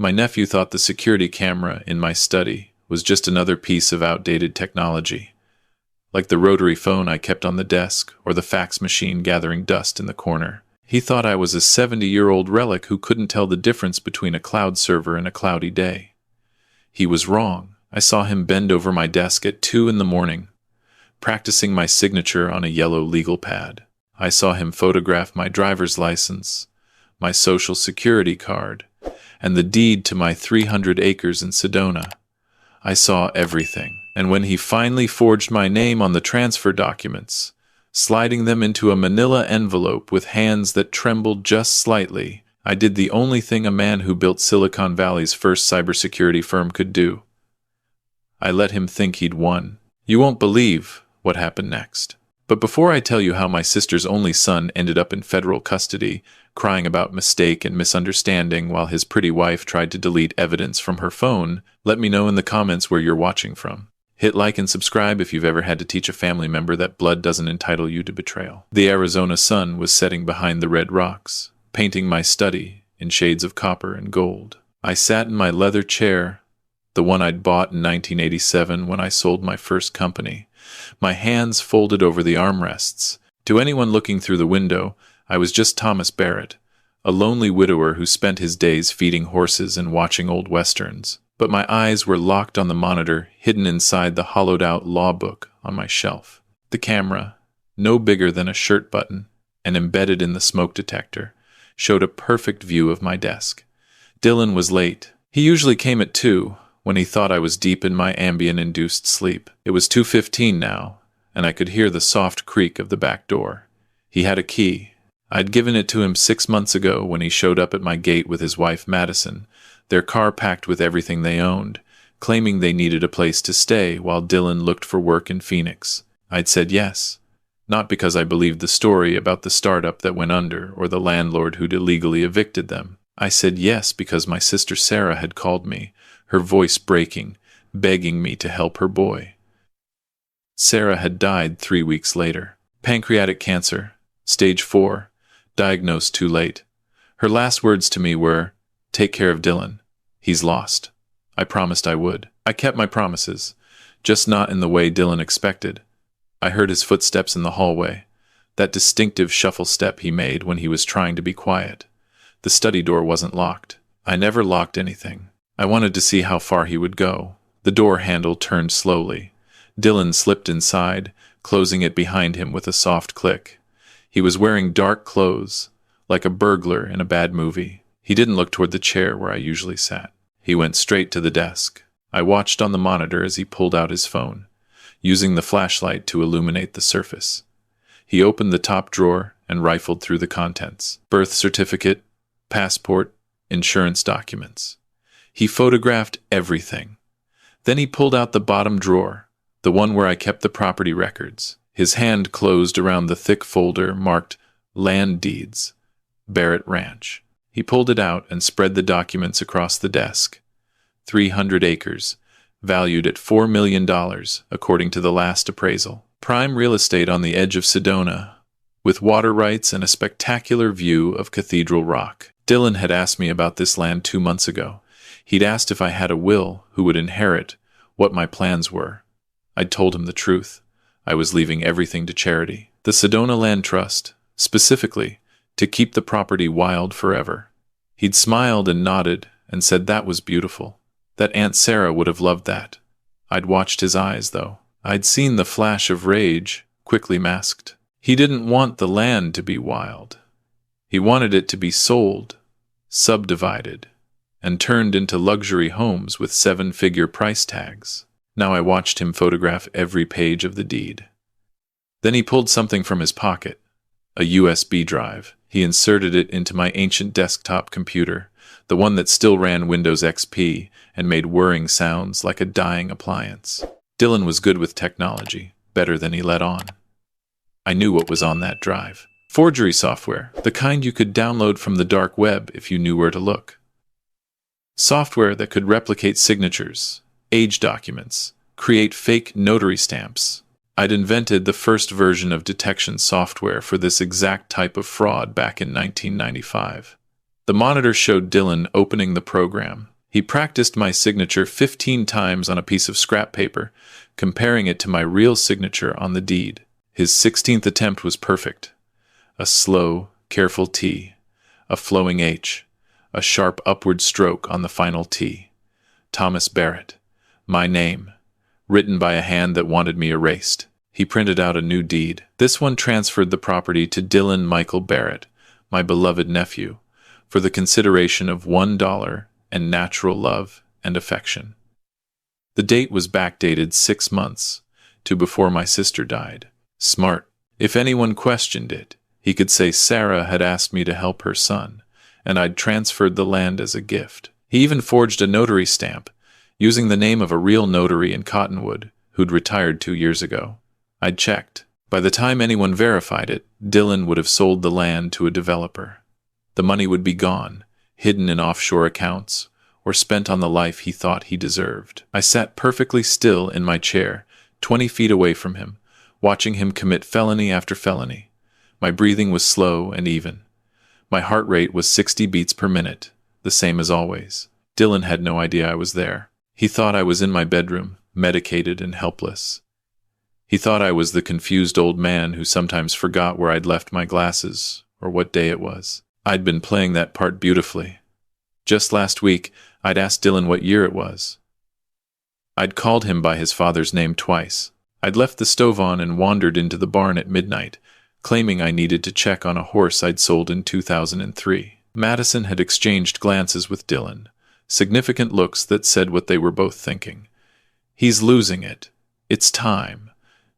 My nephew thought the security camera in my study was just another piece of outdated technology, like the rotary phone I kept on the desk or the fax machine gathering dust in the corner. He thought I was a 70-year-old relic who couldn't tell the difference between a cloud server and a cloudy day. He was wrong. I saw him bend over my desk at 2 in the morning, practicing my signature on a yellow legal pad. I saw him photograph my driver's license, my social security card, and the deed to my 300 acres in Sedona. I saw everything. And when he finally forged my name on the transfer documents, sliding them into a manila envelope with hands that trembled just slightly, I did the only thing a man who built Silicon Valley's first cybersecurity firm could do. I let him think he'd won. You won't believe what happened next. But before I tell you how my sister's only son ended up in federal custody, crying about mistake and misunderstanding while his pretty wife tried to delete evidence from her phone, let me know in the comments where you're watching from. Hit like and subscribe if you've ever had to teach a family member that blood doesn't entitle you to betrayal. The Arizona sun was setting behind the red rocks, painting my study in shades of copper and gold. I sat in my leather chair, the one I'd bought in 1987 when I sold my first company, my hands folded over the armrests. To anyone looking through the window, I was just Thomas Barrett, a lonely widower who spent his days feeding horses and watching old westerns. But my eyes were locked on the monitor hidden inside the hollowed-out law book on my shelf. The camera, no bigger than a shirt button and embedded in the smoke detector, showed a perfect view of my desk. Dylan was late. He usually came at 2, when he thought I was deep in my Ambien-induced sleep. It was 2:15 now, and I could hear the soft creak of the back door. He had a key. I'd given it to him 6 months ago when he showed up at my gate with his wife Madison, their car packed with everything they owned, claiming they needed a place to stay while Dylan looked for work in Phoenix. I'd said yes, not because I believed the story about the startup that went under or the landlord who'd illegally evicted them. I said yes because my sister Sarah had called me, her voice breaking, begging me to help her boy. Sarah had died 3 weeks later. Pancreatic cancer, stage 4, diagnosed too late. Her last words to me were, "Take care of Dylan. He's lost." I promised I would. I kept my promises, just not in the way Dylan expected. I heard his footsteps in the hallway, that distinctive shuffle step he made when he was trying to be quiet. The study door wasn't locked. I never locked anything. I wanted to see how far he would go. The door handle turned slowly. Dylan slipped inside, closing it behind him with a soft click. He was wearing dark clothes, like a burglar in a bad movie. He didn't look toward the chair where I usually sat. He went straight to the desk. I watched on the monitor as he pulled out his phone, using the flashlight to illuminate the surface. He opened the top drawer and rifled through the contents. Birth certificate, passport, insurance documents. He photographed everything. Then he pulled out the bottom drawer, the one where I kept the property records. His hand closed around the thick folder marked Land Deeds, Barrett Ranch. He pulled it out and spread the documents across the desk. 300 acres, valued at $4 million, according to the last appraisal. Prime real estate on the edge of Sedona, with water rights and a spectacular view of Cathedral Rock. Dylan had asked me about this land 2 months ago. He'd asked if I had a will, who would inherit, what my plans were. I'd told him the truth. I was leaving everything to charity. The Sedona Land Trust, specifically, to keep the property wild forever. He'd smiled and nodded and said that was beautiful, that Aunt Sarah would have loved that. I'd watched his eyes, though. I'd seen the flash of rage, quickly masked. He didn't want the land to be wild. He wanted it to be sold, subdivided, and turned into luxury homes with 7-figure price tags. Now I watched him photograph every page of the deed. Then he pulled something from his pocket, a USB drive. He inserted it into my ancient desktop computer, the one that still ran Windows XP and made whirring sounds like a dying appliance. Dylan was good with technology, better than he let on. I knew what was on that drive. Forgery software, the kind you could download from the dark web if you knew where to look. Software that could replicate signatures, age documents, create fake notary stamps. I'd invented the first version of detection software for this exact type of fraud back in 1995. The monitor showed Dylan opening the program, He practiced my signature 15 times on a piece of scrap paper, comparing it to my real signature on the deed. His 16th attempt was perfect. A slow, careful T, a flowing H, a sharp upward stroke on the final T. Thomas Barrett, my name, written by a hand that wanted me erased. He printed out a new deed. This one transferred the property to Dylan Michael Barrett, my beloved nephew, for the consideration of $1 and natural love and affection. The date was backdated 6 months, to before my sister died. Smart. If anyone questioned it, he could say Sarah had asked me to help her son, and I'd transferred the land as a gift. He even forged a notary stamp, using the name of a real notary in Cottonwood, who'd retired 2 years ago. I'd checked. By the time anyone verified it, Dylan would have sold the land to a developer. The money would be gone, hidden in offshore accounts, or spent on the life he thought he deserved. I sat perfectly still in my chair, 20 feet away from him, watching him commit felony after felony. My breathing was slow and even. My heart rate was 60 beats per minute, the same as always. Dylan had no idea I was there. He thought I was in my bedroom, medicated and helpless. He thought I was the confused old man who sometimes forgot where I'd left my glasses or what day it was. I'd been playing that part beautifully. Just last week, I'd asked Dylan what year it was. I'd called him by his father's name twice. I'd left the stove on and wandered into the barn at midnight, claiming I needed to check on a horse I'd sold in 2003. Madison had exchanged glances with Dylan, significant looks that said what they were both thinking. He's losing it. It's time.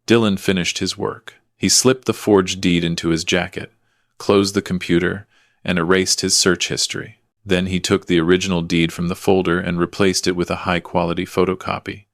Dylan finished his work. He slipped the forged deed into his jacket, closed the computer, and erased his search history. Then he took the original deed from the folder and replaced it with a high-quality photocopy.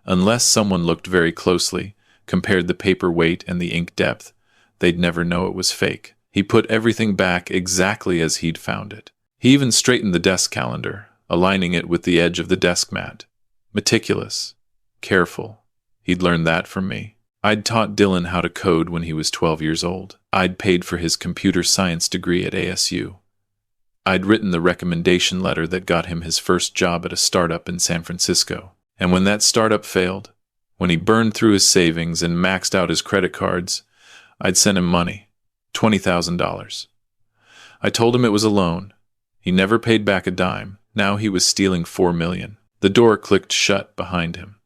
Unless someone looked very closely, compared the paper weight and the ink depth, they'd never know it was fake. He put everything back exactly as he'd found it. He even straightened the desk calendar, aligning it with the edge of the desk mat. Meticulous. Careful. He'd learned that from me. I'd taught Dylan how to code when he was 12 years old. I'd paid for his computer science degree at ASU. I'd written the recommendation letter that got him his first job at a startup in San Francisco. And when that startup failed, when he burned through his savings and maxed out his credit cards, I'd sent him money, $20,000. I told him it was a loan. He never paid back a dime. Now he was stealing $4 million. The door clicked shut behind him.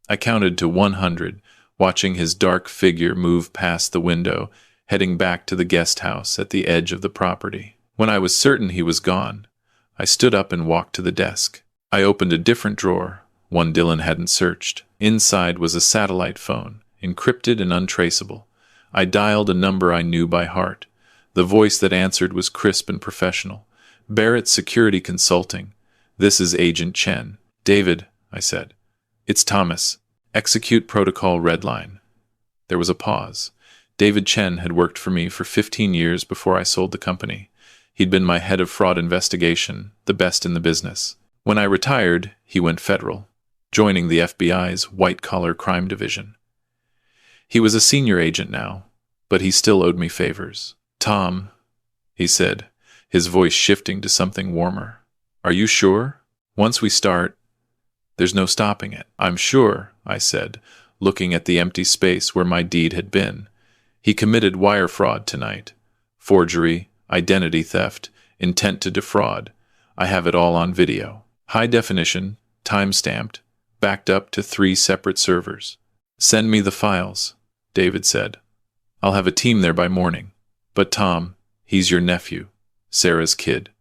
I counted to 100, watching his dark figure move past the window, heading back to the guest house at the edge of the property. When I was certain he was gone, I stood up and walked to the desk. I opened a different drawer, one Dylan hadn't searched. Inside was a satellite phone, encrypted and untraceable. I dialed a number I knew by heart. The voice that answered was crisp and professional. Barrett Security Consulting. This is Agent Chen. David, I said. It's Thomas. Execute protocol red line. There was a pause. David Chen had worked for me for 15 years before I sold the company. He'd been my head of fraud investigation, the best in the business. When I retired, he went federal, joining the FBI's white-collar crime division. He was a senior agent now, but he still owed me favors. Tom, he said, his voice shifting to something warmer. Are you sure? Once we start, there's no stopping it. I'm sure, I said, looking at the empty space where my deed had been. He committed wire fraud tonight. Forgery, identity theft, intent to defraud. I have it all on video. High definition, time-stamped, backed up to 3 separate servers. Send me the files, David said. I'll have a team there by morning. But Tom, he's your nephew, Sarah's kid.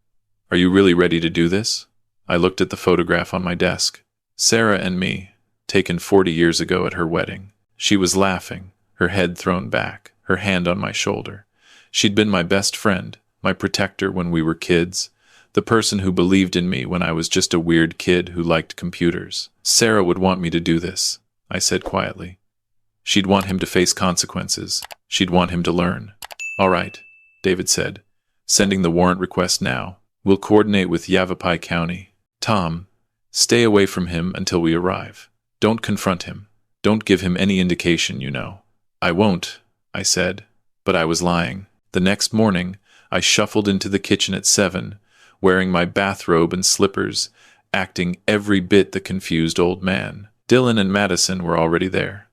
Are you really ready to do this? I looked at the photograph on my desk. Sarah and me, taken 40 years ago at her wedding. She was laughing, her head thrown back, her hand on my shoulder. She'd been my best friend, my protector when we were kids, the person who believed in me when I was just a weird kid who liked computers. Sarah would want me to do this, I said quietly. She'd want him to face consequences. She'd want him to learn. All right, David said, sending the warrant request now. We'll coordinate with Yavapai County. Tom, stay away from him until we arrive. Don't confront him. Don't give him any indication, you know. I won't, I said, but I was lying. The next morning, I shuffled into the kitchen at 7, wearing my bathrobe and slippers, acting every bit the confused old man. Dylan and Madison were already there.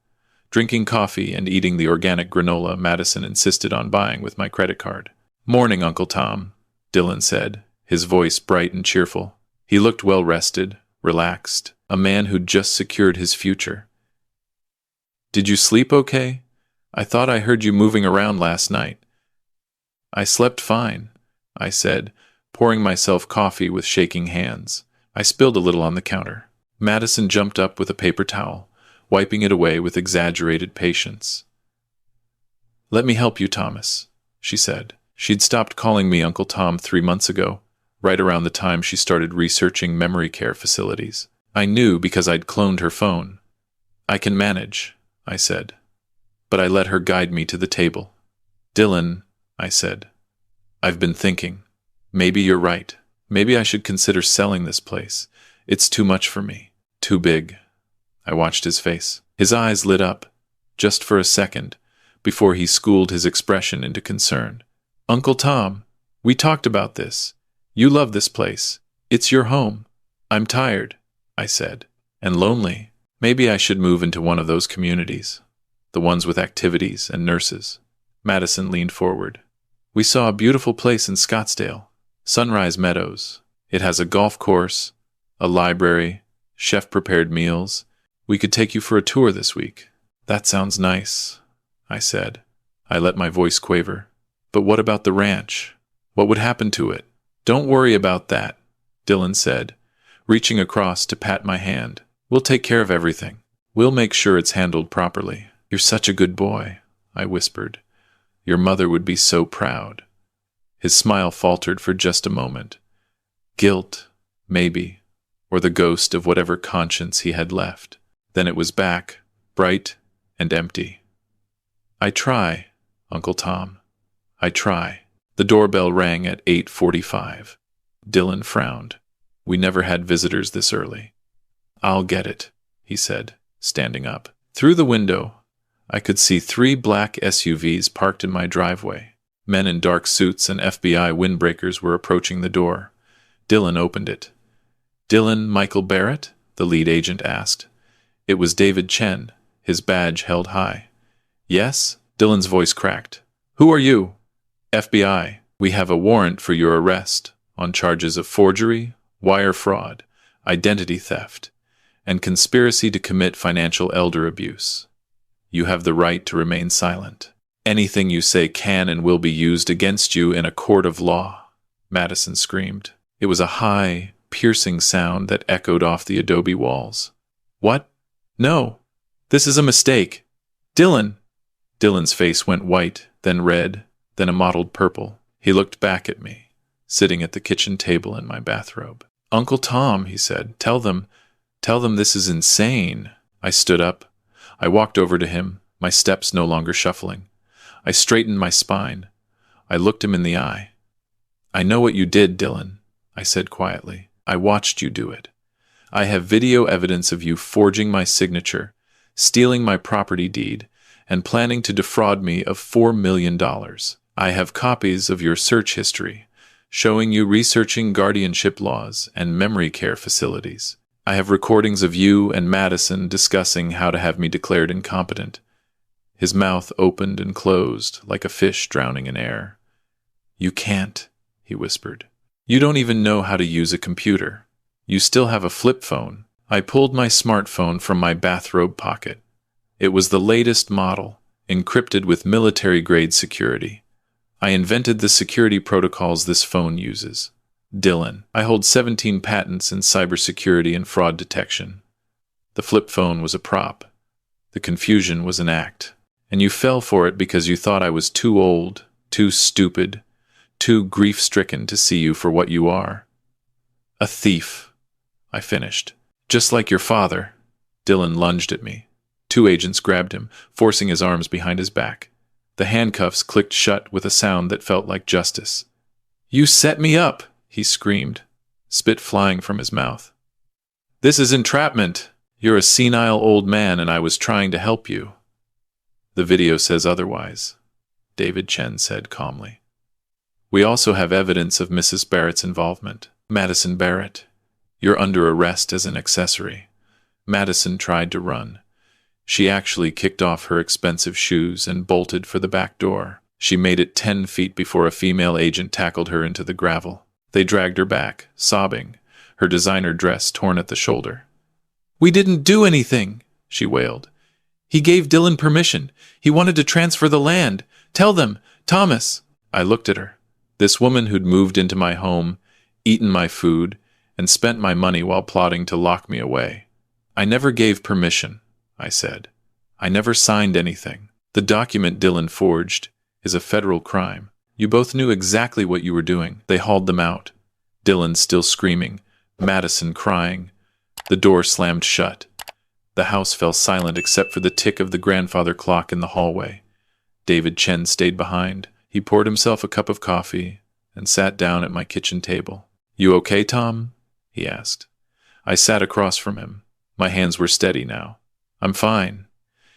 Drinking coffee and eating the organic granola Madison insisted on buying with my credit card. "Morning, Uncle Tom," Dylan said, his voice bright and cheerful. He looked well-rested, relaxed, a man who'd just secured his future. "Did you sleep okay? I thought I heard you moving around last night." "I slept fine," I said, pouring myself coffee with shaking hands. I spilled a little on the counter. Madison jumped up with a paper towel, wiping it away with exaggerated patience. "Let me help you, Thomas," she said. She'd stopped calling me Uncle Tom 3 months ago, right around the time she started researching memory care facilities. I knew because I'd cloned her phone. "I can manage," I said. But I let her guide me to the table. "Dylan," I said, "I've been thinking. Maybe you're right. Maybe I should consider selling this place. It's too much for me. Too big." I watched his face. His eyes lit up, just for a second, before he schooled his expression into concern. "Uncle Tom, we talked about this. You love this place. It's your home." "I'm tired," I said, "and lonely. Maybe I should move into one of those communities, the ones with activities and nurses." Madison leaned forward. "We saw a beautiful place in Scottsdale, Sunrise Meadows. It has a golf course, a library, chef-prepared meals. We could take you for a tour this week." "That sounds nice," I said. I let my voice quaver. "But what about the ranch? What would happen to it?" "Don't worry about that," Dylan said, reaching across to pat my hand. "We'll take care of everything. We'll make sure it's handled properly." "You're such a good boy," I whispered. "Your mother would be so proud." His smile faltered for just a moment. Guilt, maybe, or the ghost of whatever conscience he had left. Then it was back, bright and empty. "I try, Uncle Tom. I try." The doorbell rang at 8:45. Dylan frowned. We never had visitors this early. "I'll get it," he said, standing up. Through the window, I could see 3 black SUVs parked in my driveway. Men in dark suits and FBI windbreakers were approaching the door. Dylan opened it. "Dylan Michael Barrett?" the lead agent asked. It was David Chen, his badge held high. "Yes?" Dylan's voice cracked. "Who are you?" "FBI. We have a warrant for your arrest on charges of forgery, wire fraud, identity theft, and conspiracy to commit financial elder abuse. You have the right to remain silent. Anything you say can and will be used against you in a court of law," Madison screamed. It was a high, piercing sound that echoed off the adobe walls. "What? No. This is a mistake. Dylan!" Dylan's face went white, then red, then a mottled purple. He looked back at me, sitting at the kitchen table in my bathrobe. "Uncle Tom," he said, tell them this is insane." I stood up. I walked over to him, my steps no longer shuffling. I straightened my spine. I looked him in the eye. "I know what you did, Dylan," I said quietly. "I watched you do it. I have video evidence of you forging my signature, stealing my property deed, and planning to defraud me of $4 million. I have copies of your search history, showing you researching guardianship laws and memory care facilities. I have recordings of you and Madison discussing how to have me declared incompetent." His mouth opened and closed like a fish drowning in air. "You can't," he whispered. "You don't even know how to use a computer. You still have a flip phone." I pulled my smartphone from my bathrobe pocket. It was the latest model, encrypted with military-grade security. I invented the security protocols this phone uses. Dylan, I hold 17 patents in cybersecurity and fraud detection. The flip phone was a prop. The confusion was an act. And you fell for it because you thought I was too old, too stupid, too grief-stricken to see you for what you are. "A thief," I finished. "Just like your father." Dylan lunged at me. 2 agents grabbed him, forcing his arms behind his back. The handcuffs clicked shut with a sound that felt like justice. "You set me up," he screamed, spit flying from his mouth. "This is entrapment. You're a senile old man and I was trying to help you." "The video says otherwise," David Chen said calmly. "We also have evidence of Mrs. Barrett's involvement." "Madison Barrett? You're under arrest as an accessory. Madison tried to run. She actually kicked off her expensive shoes and bolted for the back door. She made it 10 feet before a female agent tackled her into the gravel. They dragged her back, sobbing, her designer dress torn at the shoulder. "We didn't do anything," she wailed. "He gave Dylan permission. He wanted to transfer the land. Tell them, Thomas." I looked at her. This woman who'd moved into my home, eaten my food, and spent my money while plotting to lock me away. "I never gave permission," I said. "I never signed anything. The document Dylan forged is a federal crime. You both knew exactly what you were doing." They hauled them out. Dylan still screaming, Madison crying. The door slammed shut. The house fell silent except for the tick of the grandfather clock in the hallway. David Chen stayed behind. He poured himself a cup of coffee and sat down at my kitchen table. "You okay, Tom?" he asked. I sat across from him. My hands were steady now. "I'm fine.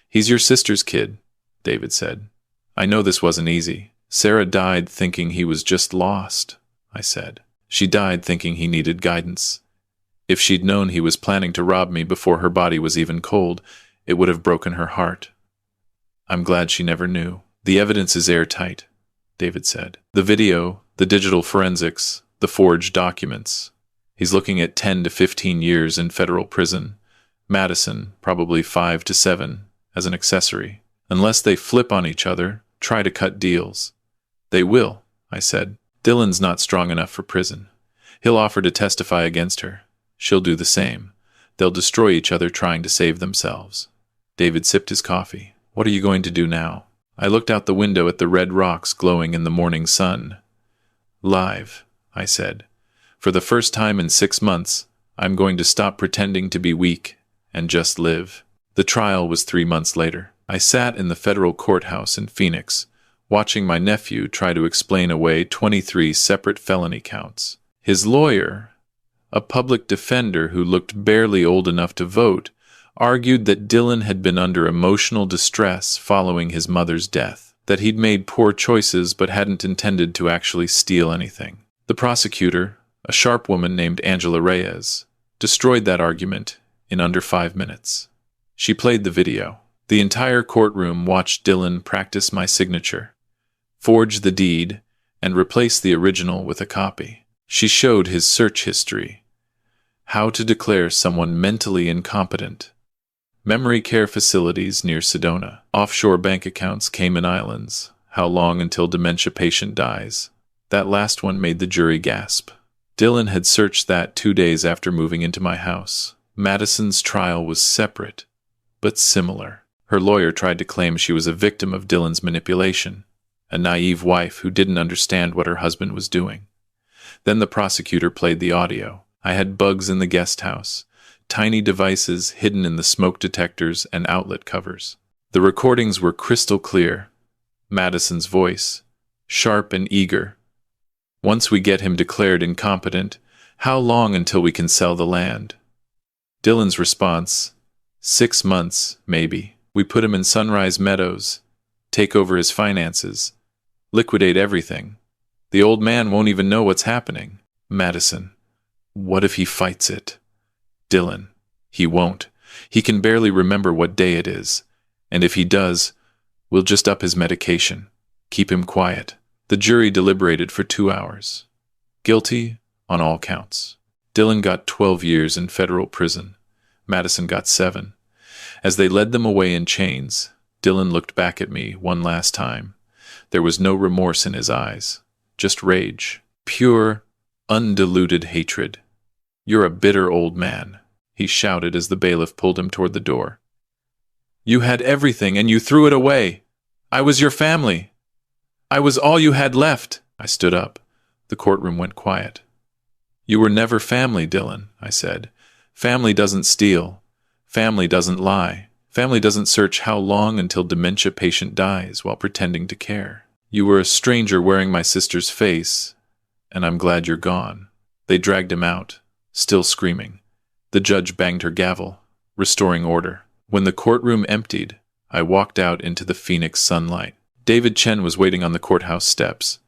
He's your sister's kid," David said. "I know this wasn't easy. Sarah died thinking he was just lost," I said. "She died thinking he needed guidance. If she'd known he was planning to rob me before her body was even cold, it would have broken her heart. I'm glad she never knew. The evidence is airtight," David said. "The video, the digital forensics, the forged documents. He's looking at 10 to 15 years in federal prison. Madison, probably 5 to 7, as an accessory. Unless they flip on each other, try to cut deals." "They will," I said. "Dylan's not strong enough for prison. He'll offer to testify against her. She'll do the same. They'll destroy each other trying to save themselves." David sipped his coffee. "What are you going to do now?" I looked out the window at the red rocks glowing in the morning sun. "Live," I said. "For the first time in 6 months, I'm going to stop pretending to be weak and just live." The trial was 3 months later. I sat in the federal courthouse in Phoenix, watching my nephew try to explain away 23 separate felony counts. His lawyer, a public defender who looked barely old enough to vote, argued that Dylan had been under emotional distress following his mother's death, that he'd made poor choices but hadn't intended to actually steal anything. The prosecutor, a sharp woman named Angela Reyes, destroyed that argument in under 5 minutes. She played the video. The entire courtroom watched Dylan practice my signature, forge the deed, and replace the original with a copy. She showed his search history, how to declare someone mentally incompetent, memory care facilities near Sedona, offshore bank accounts Cayman Islands, how long until dementia patient dies. That last one made the jury gasp. Dylan had searched that 2 days after moving into my house. Madison's trial was separate, but similar. Her lawyer tried to claim she was a victim of Dylan's manipulation, a naive wife who didn't understand what her husband was doing. Then the prosecutor played the audio. I had bugs in the guest house, tiny devices hidden in the smoke detectors and outlet covers. The recordings were crystal clear. Madison's voice, sharp and eager. "Once we get him declared incompetent, how long until we can sell the land?" Dylan's response, 6 months, maybe. We put him in Sunrise Meadows, take over his finances, liquidate everything. The old man won't even know what's happening. Madison, what if he fights it? Dylan, he won't. He can barely remember what day it is. And if he does, we'll just up his medication. Keep him quiet. The jury deliberated for 2 hours. Guilty on all counts. Dylan got 12 years in federal prison. Madison got 7. As they led them away in chains, Dylan looked back at me one last time. There was no remorse in his eyes, just rage, pure, undiluted hatred. "You're a bitter old man," he shouted as the bailiff pulled him toward the door. "You had everything and you threw it away. I was your family. I was all you had left." I stood up. The courtroom went quiet. "You were never family, Dylan," I said. "Family doesn't steal. Family doesn't lie. Family doesn't search how long until dementia patient dies while pretending to care. You were a stranger wearing my sister's face, and I'm glad you're gone." They dragged him out, still screaming. The judge banged her gavel, restoring order. When the courtroom emptied, I walked out into the Phoenix sunlight. David Chen was waiting on the courthouse steps.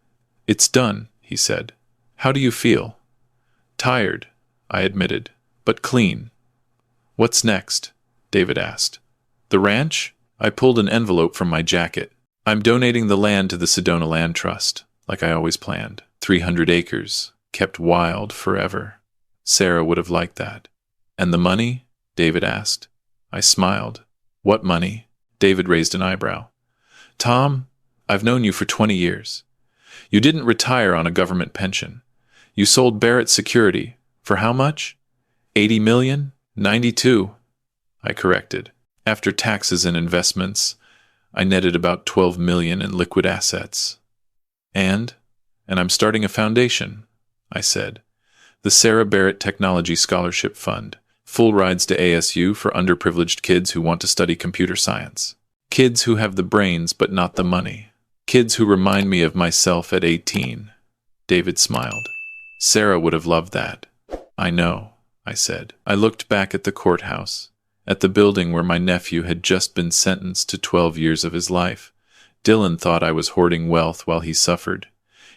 "It's done," he said. "How do you feel?" "Tired," I admitted. But clean. What's next? David asked. The ranch? I pulled an envelope from my jacket. I'm donating the land to the Sedona Land Trust, like I always planned. 300 acres, kept wild forever. Sarah would have liked that. And the money? David asked. I smiled. What money? David raised an eyebrow. Tom, I've known you for 20 years. You didn't retire on a government pension. You sold Barrett Security. For how much? 80 million? 92. I corrected. After taxes and investments, I netted about 12 million in liquid assets. And I'm starting a foundation, I said. The Sarah Barrett Technology Scholarship Fund. Full rides to ASU for underprivileged kids who want to study computer science. Kids who have the brains but not the money. Kids who remind me of myself at 18. David smiled. Sarah would have loved that. I know, I said. I looked back at the courthouse, at the building where my nephew had just been sentenced to 12 years of his life. Dylan thought I was hoarding wealth while he suffered.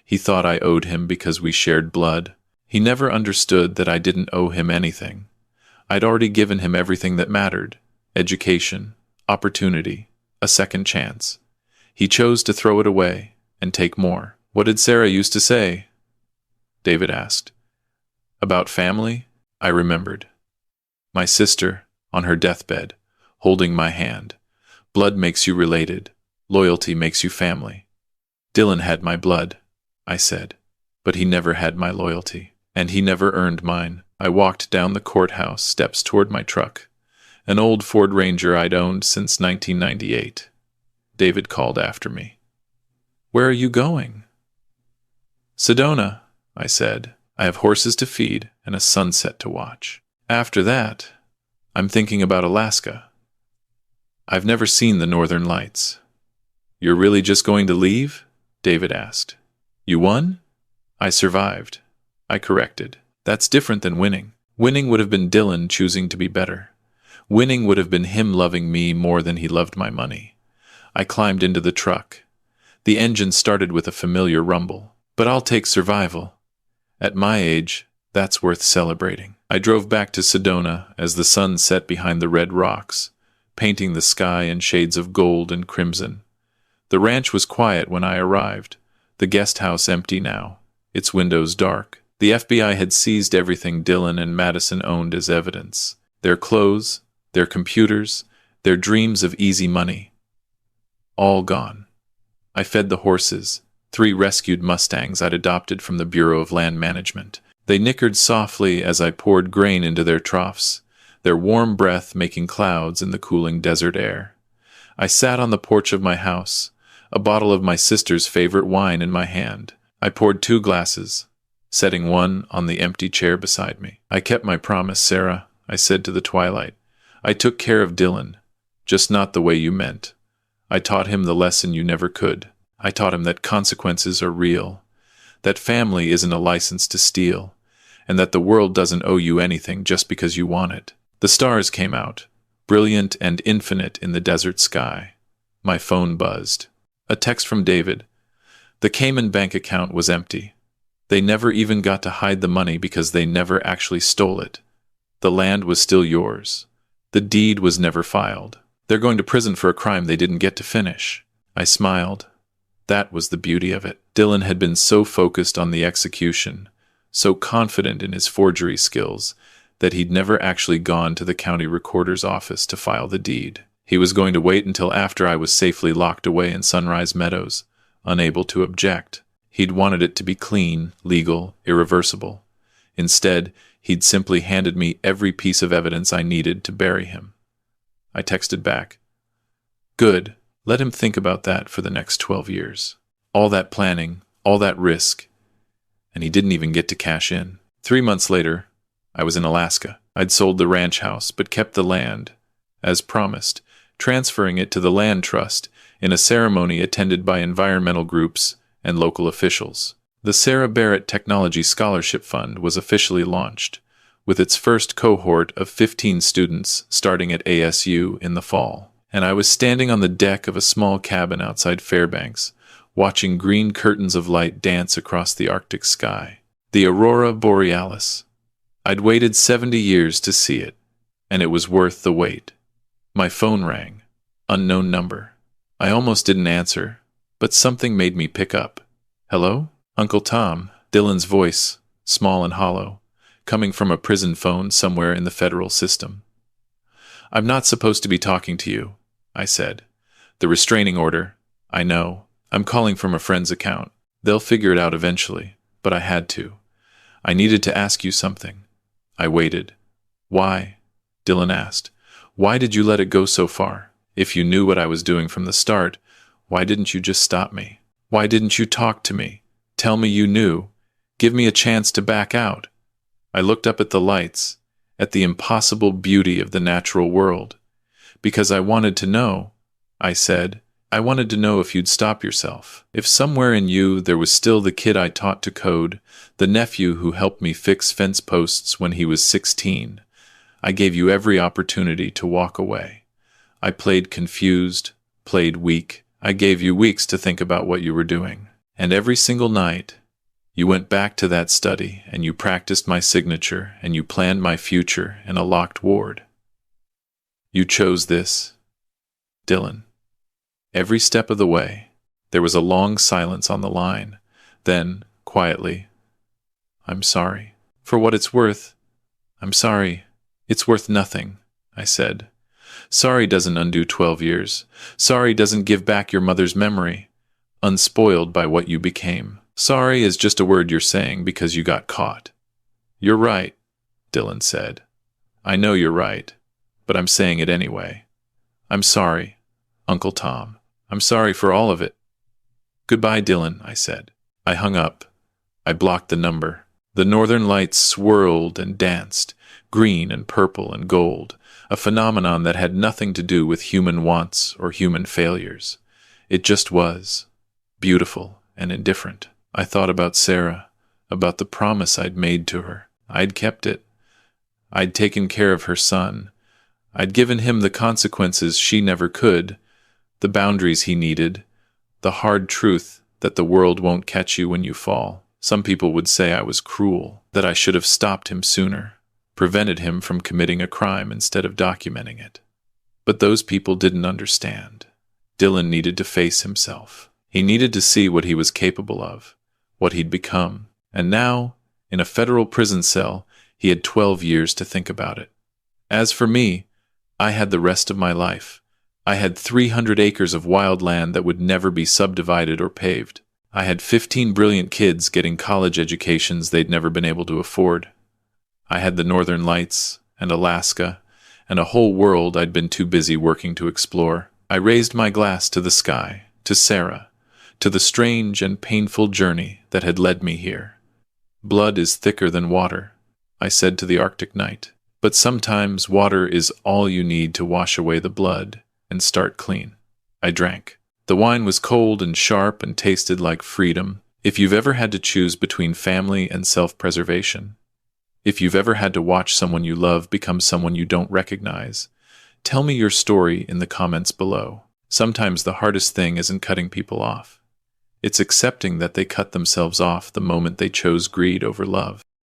He thought I owed him because we shared blood. He never understood that I didn't owe him anything. I'd already given him everything that mattered: education, opportunity, a second chance. He chose to throw it away and take more. What did Sarah used to say? David asked. About family? I remembered. My sister, on her deathbed, holding my hand. Blood makes you related. Loyalty makes you family. Dylan had my blood, I said, but he never had my loyalty, and he never earned mine. I walked down the courthouse steps toward my truck, an old Ford Ranger I'd owned since 1998. David called after me. Where are you going? Sedona, I said. I have horses to feed and a sunset to watch. After that, I'm thinking about Alaska. I've never seen the Northern Lights. You're really just going to leave? David asked. You won? I survived. I corrected. That's different than winning. Winning would have been Dylan choosing to be better. Winning would have been him loving me more than he loved my money. I climbed into the truck. The engine started with a familiar rumble. But I'll take survival. At my age, that's worth celebrating. I drove back to Sedona as the sun set behind the red rocks, painting the sky in shades of gold and crimson. The ranch was quiet when I arrived, the guest house empty now, its windows dark. The FBI had seized everything Dylan and Madison owned as evidence. Their clothes, their computers, their dreams of easy money. All gone. I fed the horses, 3 rescued Mustangs I'd adopted from the Bureau of Land Management. They nickered softly as I poured grain into their troughs, their warm breath making clouds in the cooling desert air. I sat on the porch of my house, a bottle of my sister's favorite wine in my hand. I poured 2 glasses, setting one on the empty chair beside me. I kept my promise, Sarah, I said to the twilight. I took care of Dylan, just not the way you meant. I taught him the lesson you never could. I taught him that consequences are real, that family isn't a license to steal, and that the world doesn't owe you anything just because you want it. The stars came out, brilliant and infinite in the desert sky. My phone buzzed. A text from David. The Cayman bank account was empty. They never even got to hide the money because they never actually stole it. The land was still yours. The deed was never filed. They're going to prison for a crime they didn't get to finish. I smiled. That was the beauty of it. Dylan had been so focused on the execution, so confident in his forgery skills, that he'd never actually gone to the county recorder's office to file the deed. He was going to wait until after I was safely locked away in Sunrise Meadows, unable to object. He'd wanted it to be clean, legal, irreversible. Instead, he'd simply handed me every piece of evidence I needed to bury him. I texted back. Good. Let him think about that for the next 12 years. All that planning, all that risk, and he didn't even get to cash in. 3 months later, I was in Alaska. I'd sold the ranch house, but kept the land, as promised, transferring it to the land trust in a ceremony attended by environmental groups and local officials. The Sarah Barrett Technology Scholarship Fund was officially launched, with its first cohort of 15 students starting at ASU in the fall. And I was standing on the deck of a small cabin outside Fairbanks, watching green curtains of light dance across the Arctic sky. The aurora borealis. I'd waited 70 years to see it, and it was worth the wait. My phone rang. Unknown number. I almost didn't answer, but something made me pick up. Hello? Uncle Tom, Dylan's voice, small and hollow, coming from a prison phone somewhere in the federal system. I'm not supposed to be talking to you, I said. The restraining order. I know. I'm calling from a friend's account. They'll figure it out eventually, but I had to. I needed to ask you something. I waited. Why? Dylan asked. Why did you let it go so far? If you knew what I was doing from the start, why didn't you just stop me? Why didn't you talk to me? Tell me you knew. Give me a chance to back out. I looked up at the lights, at the impossible beauty of the natural world. Because I wanted to know, I said. I wanted to know if you'd stop yourself. If somewhere in you there was still the kid I taught to code, the nephew who helped me fix fence posts when he was 16. I gave you every opportunity to walk away. I played confused, played weak. I gave you weeks to think about what you were doing. And every single night, you went back to that study and you practiced my signature and you planned my future in a locked ward. You chose this, Dylan. Every step of the way, there was a long silence on the line. Then, quietly, I'm sorry. For what it's worth, I'm sorry. It's worth nothing, I said. Sorry doesn't undo 12 years. Sorry doesn't give back your mother's memory, unspoiled by what you became. Sorry is just a word you're saying because you got caught. You're right, Dylan said. I know you're right, but I'm saying it anyway. I'm sorry, Uncle Tom. I'm sorry for all of it. Goodbye, Dylan, I said. I hung up. I blocked the number. The northern lights swirled and danced, green and purple and gold, a phenomenon that had nothing to do with human wants or human failures. It just was, beautiful and indifferent. I thought about Sarah, about the promise I'd made to her. I'd kept it. I'd taken care of her son. I'd given him the consequences she never could, the boundaries he needed, the hard truth that the world won't catch you when you fall. Some people would say I was cruel, that I should have stopped him sooner, prevented him from committing a crime instead of documenting it. But those people didn't understand. Dylan needed to face himself. He needed to see what he was capable of, what he'd become. And now, in a federal prison cell, he had 12 years to think about it. As for me, I had the rest of my life. I had 300 acres of wild land that would never be subdivided or paved. I had 15 brilliant kids getting college educations they'd never been able to afford. I had the Northern Lights and Alaska and a whole world I'd been too busy working to explore. I raised my glass to the sky, to Sarah, to the strange and painful journey that had led me here. Blood is thicker than water, I said to the Arctic night, but sometimes water is all you need to wash away the blood and start clean. I drank. The wine was cold and sharp and tasted like freedom. If you've ever had to choose between family and self-preservation, if you've ever had to watch someone you love become someone you don't recognize, tell me your story in the comments below. Sometimes the hardest thing isn't cutting people off. It's accepting that they cut themselves off the moment they chose greed over love.